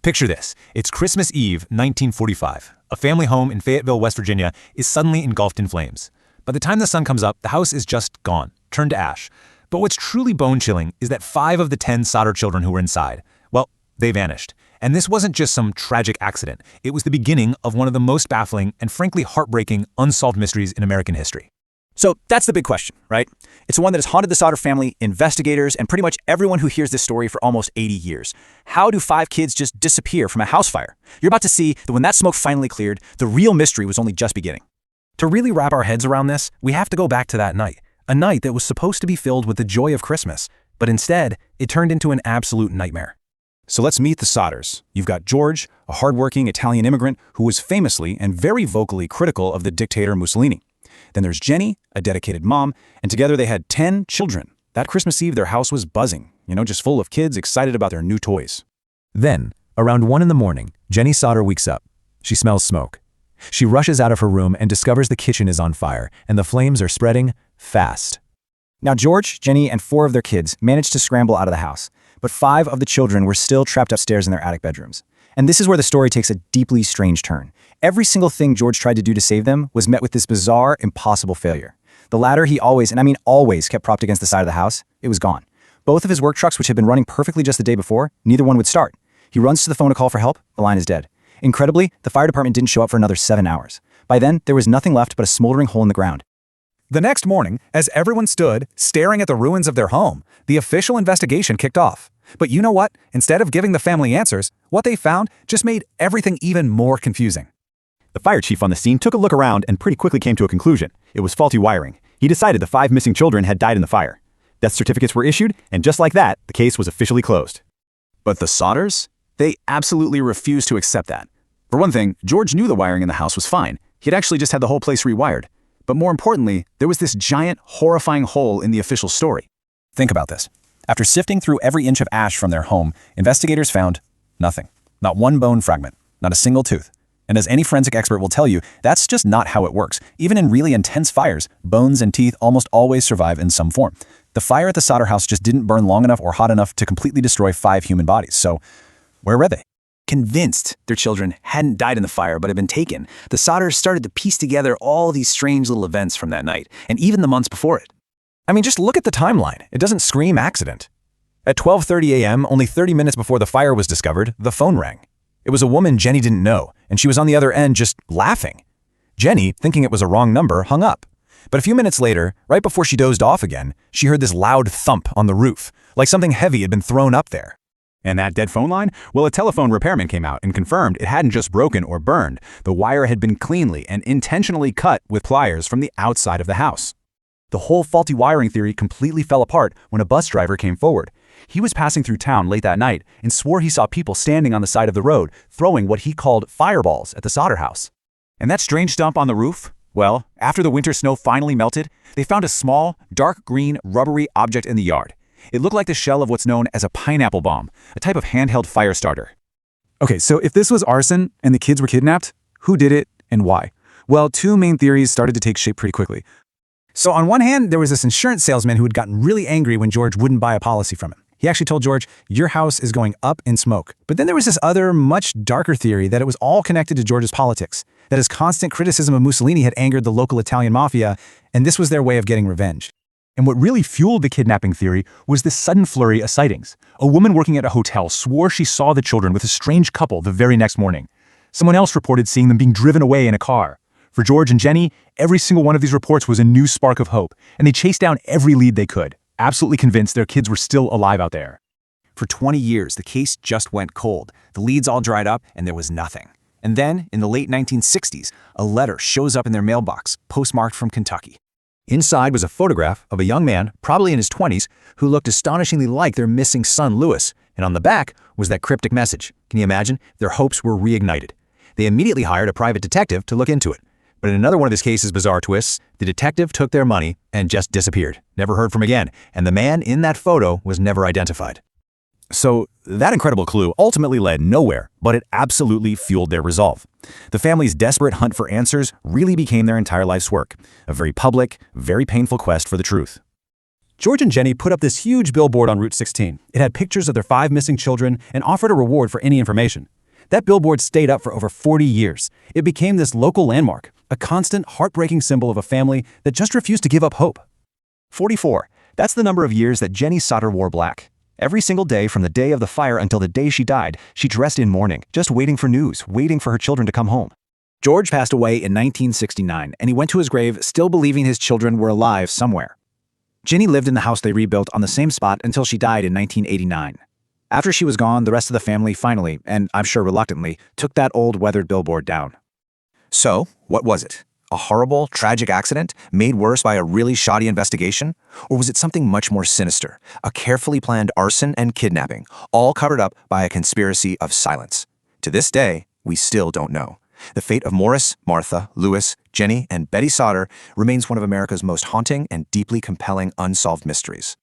Picture this. It's Christmas Eve, 1945. A family home in Fayetteville, West Virginia is suddenly engulfed in flames. By the time the sun comes up, the house is just gone, turned to ash. But what's truly bone-chilling is that 5 of the 10 Sodder children who were inside, well, they vanished. And this wasn't just some tragic accident. It was the beginning of one of the most baffling and frankly heartbreaking unsolved mysteries in American history. So that's the big question, right? It's one that has haunted the Sodder family, investigators, and pretty much everyone who hears this story for almost 80 years. How do 5 kids just disappear from a house fire? You're about to see that when that smoke finally cleared, the real mystery was only just beginning. To really wrap our heads around this, we have to go back to that night. A night that was supposed to be filled with the joy of Christmas, but instead, it turned into an absolute nightmare. So let's meet the Sodders. You've got George, a hardworking Italian immigrant who was famously and very vocally critical of the dictator Mussolini. Then there's Jenny, a dedicated mom, and together they had 10 children. That Christmas Eve, their house was buzzing, just full of kids excited about their new toys. Then, around 1 in the morning, Jenny Sodder wakes up. She smells smoke. She rushes out of her room and discovers the kitchen is on fire, and the flames are spreading fast. Now George, Jenny, and 4 of their kids managed to scramble out of the house, but 5 of the children were still trapped upstairs in their attic bedrooms. And this is where the story takes a deeply strange turn. Every single thing George tried to do to save them was met with this bizarre, impossible failure. The ladder he always, and I mean always, kept propped against the side of the house. It was gone. Both of his work trucks, which had been running perfectly just the day before, neither one would start. He runs to the phone to call for help. The line is dead. Incredibly, the fire department didn't show up for another 7 hours. By then, there was nothing left but a smoldering hole in the ground. The next morning, as everyone stood, staring at the ruins of their home, the official investigation kicked off. But you know what? Instead of giving the family answers, what they found just made everything even more confusing. The fire chief on the scene took a look around and pretty quickly came to a conclusion. It was faulty wiring. He decided the 5 missing children had died in the fire. Death certificates were issued, and just like that, the case was officially closed. But the Sodders? They absolutely refused to accept that. For one thing, George knew the wiring in the house was fine. He'd actually just had the whole place rewired. But more importantly, there was this giant, horrifying hole in the official story. Think about this. After sifting through every inch of ash from their home, investigators found nothing. Not one bone fragment, not a single tooth. And as any forensic expert will tell you, that's just not how it works. Even in really intense fires, bones and teeth almost always survive in some form. The fire at the Sodder house just didn't burn long enough or hot enough to completely destroy 5 human bodies. So, where were they? Convinced their children hadn't died in the fire but had been taken, the Sodders started to piece together all these strange little events from that night, and even the months before it. I mean, just look at the timeline. It doesn't scream accident. At 12:30 a.m., only 30 minutes before the fire was discovered, the phone rang. It was a woman Jenny didn't know, and she was on the other end just laughing. Jenny, thinking it was a wrong number, hung up. But a few minutes later, right before she dozed off again, she heard this loud thump on the roof, like something heavy had been thrown up there. And that dead phone line? Well, a telephone repairman came out and confirmed it hadn't just broken or burned. The wire had been cleanly and intentionally cut with pliers from the outside of the house. The whole faulty wiring theory completely fell apart when a bus driver came forward. He was passing through town late that night and swore he saw people standing on the side of the road throwing what he called fireballs at the Sodder house. And that strange dump on the roof? Well, after the winter snow finally melted, they found a small, dark green, rubbery object in the yard. It looked like the shell of what's known as a pineapple bomb, a type of handheld fire starter. Okay, so if this was arson and the kids were kidnapped, who did it and why? Well, 2 main theories started to take shape pretty quickly. So on one hand, there was this insurance salesman who had gotten really angry when George wouldn't buy a policy from him. He actually told George, "Your house is going up in smoke." But then there was this other, much darker theory that it was all connected to George's politics, that his constant criticism of Mussolini had angered the local Italian mafia, and this was their way of getting revenge. And what really fueled the kidnapping theory was this sudden flurry of sightings. A woman working at a hotel swore she saw the children with a strange couple the very next morning. Someone else reported seeing them being driven away in a car. For George and Jenny, every single one of these reports was a new spark of hope, and they chased down every lead they could, absolutely convinced their kids were still alive out there. For 20 years, the case just went cold. The leads all dried up, and there was nothing. And then, in the late 1960s, a letter shows up in their mailbox, postmarked from Kentucky. Inside was a photograph of a young man, probably in his 20s, who looked astonishingly like their missing son, Louis. And on the back was that cryptic message. Can you imagine? Their hopes were reignited. They immediately hired a private detective to look into it. But in another one of this case's bizarre twists, the detective took their money and just disappeared, never heard from again, and the man in that photo was never identified. So that incredible clue ultimately led nowhere, but it absolutely fueled their resolve. The family's desperate hunt for answers really became their entire life's work, a very public, very painful quest for the truth. George and Jenny put up this huge billboard on Route 16. It had pictures of their 5 missing children and offered a reward for any information. That billboard stayed up for over 40 years. It became this local landmark, a constant, heartbreaking symbol of a family that just refused to give up hope. 44. That's the number of years that Jenny Sodder wore black. Every single day from the day of the fire until the day she died, she dressed in mourning, just waiting for news, waiting for her children to come home. George passed away in 1969, and he went to his grave still believing his children were alive somewhere. Jenny lived in the house they rebuilt on the same spot until she died in 1989. After she was gone, the rest of the family finally, and I'm sure reluctantly, took that old weathered billboard down. So, what was it? A horrible, tragic accident made worse by a really shoddy investigation? Or was it something much more sinister, a carefully planned arson and kidnapping, all covered up by a conspiracy of silence? To this day, we still don't know. The fate of Morris, Martha, Louis, Jenny, and Betty Sodder remains one of America's most haunting and deeply compelling unsolved mysteries.